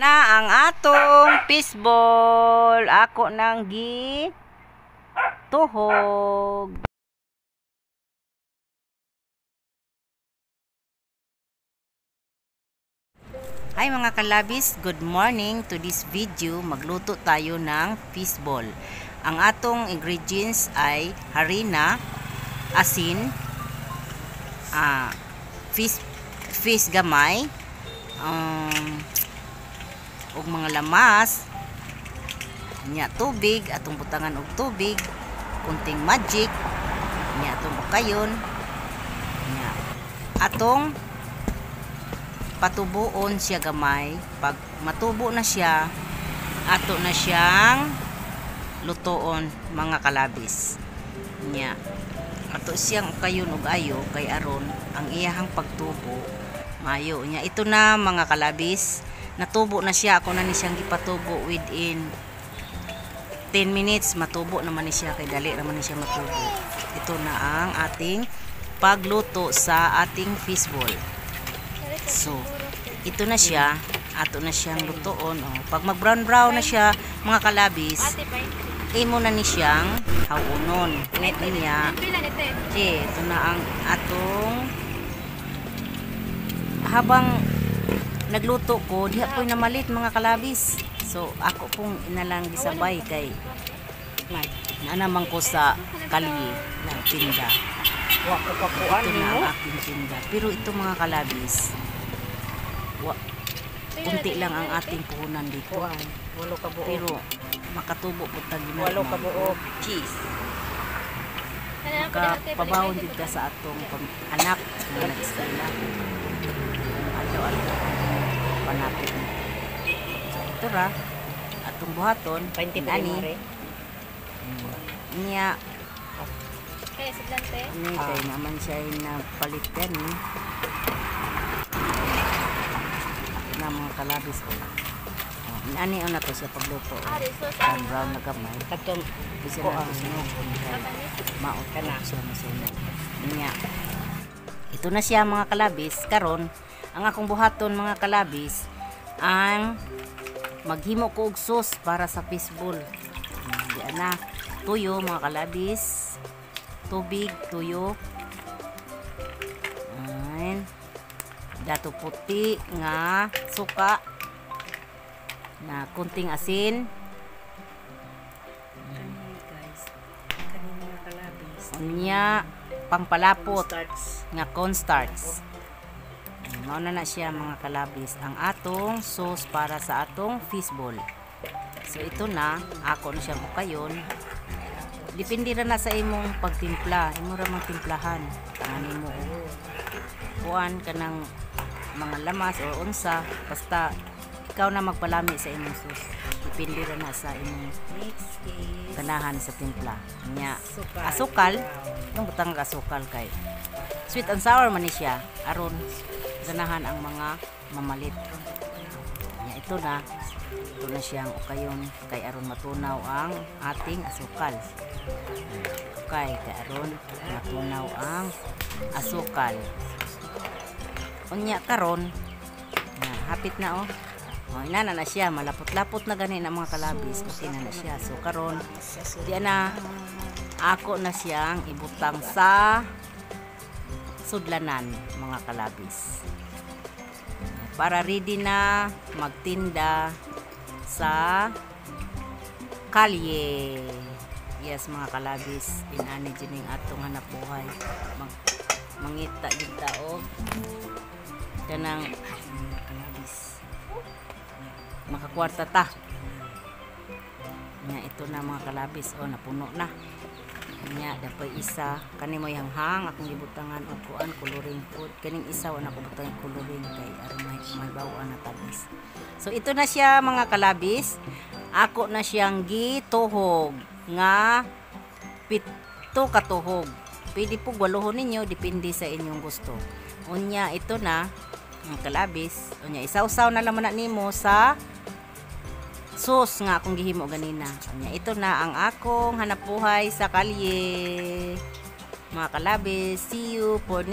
Na ang atong fishball. Ako nang tuhog. Hi mga kalabis, good morning. To this video, magluto tayo ng fishball. Ang atong ingredients ay harina, asin, fish gamay, ug mga lamas, nya tubig, atong butangan og tubig, kunting magic, nya atong bukayon, nya atong patubuon siya gamay. Pag matubo na siya, ato na siyang lutoon mga kalabis. Nya ato siyang ukayon og ayo kay aron ang iyahang pagtubo mayo. Nya ito na mga kalabis, natubo na siya. Ako na ni siyang gipatubo within 10 minutes. Matubo naman ni siya kay dali naman ni siya matubo. Ito na ang ating pagluto sa ating fishball. So, ito na siya. Ato na siyang lutoon. Pag mag brown brown na siya mga kalabis, imo na ni siyang hawunon. Niya. Ito na ang atong habang nagluto ko, diha po'y namalit mga kalabis. So, ako pong inalang gisabay kay naanaman ko sa kalye ng tinda. Ito na ang aking tinda. Pero ito mga kalabis, kunti lang ang ating puhunan dito. Pero makatubo po tagina. 8 kabuok cheese. Makapabawon dito ka sa atong anak na nag-eskwela. Alaw-alaw panapit. So, ito ra atong buhaton. Ani niya kay naman siya na palitan na mga kalabis ko. Ani na to siya pagluto. Brown na gamay. katong Bisa na to siya maot ka na siya masunog. Niya. Ito na siya mga kalabis. Karon ang akong buhaton mga kalabis ang maghimo ko og sauce para sa fishball. Diyan na tuyo mga kalabis. Tubig, tuyo. Ayan. Dato puti nga suka na kunting asin. Unya pangpalapot nga cornstarch. Mao na siya mga kalabis ang atong sauce para sa atong fishball. So ito na, ako na siya bukayon. Depende na sa imong pagtimpla. Imo ra mang timplahan. Ani mo kuan kanang mga lamas o unsa, basta ikaw na magpalami sa imong sauce. Depende na sa imong ganahan sa timpla. Nya asukal, itong butang asukal kay sweet and sour man ni siya aron ganahan ang mga mamalit. Nya ito na siyang ukayon kay aron matunaw ang ating asukal. Okay, kay aron matunaw ang asukal. Unya karon hapit na inana na siya, malapot-lapot na gani na mga kalabis. Okay na siya. So karon diyan na ako na siyang ibutang sa sudlanan mga kalabis. Para ready na magtinda sa kalye. Yes mga kalabis, inani jining atong hanap buhay. Mangita gid ta og kanang kalabis. Makakwarta ta. Nya ito na mga kalabis, napuno na. Nya dapat isa kani mo hanghang akong gibutangan og kuan coloring food. Kaning isa wala ko butang coloring kay aron may bawaan na tabis. So ito na siya mga kalabis. Ako na siyang gituhog nga 7 katuhog. Pwede po waluhon ninyo, depende sa inyong gusto. Unya ito na ang kalabis. Unya isaw-saw na laman na nimo sa sauce nga akong gihimo ganina. Unya ito na ang akong hanapbuhay sa kalye. Mga kalabis, see you for next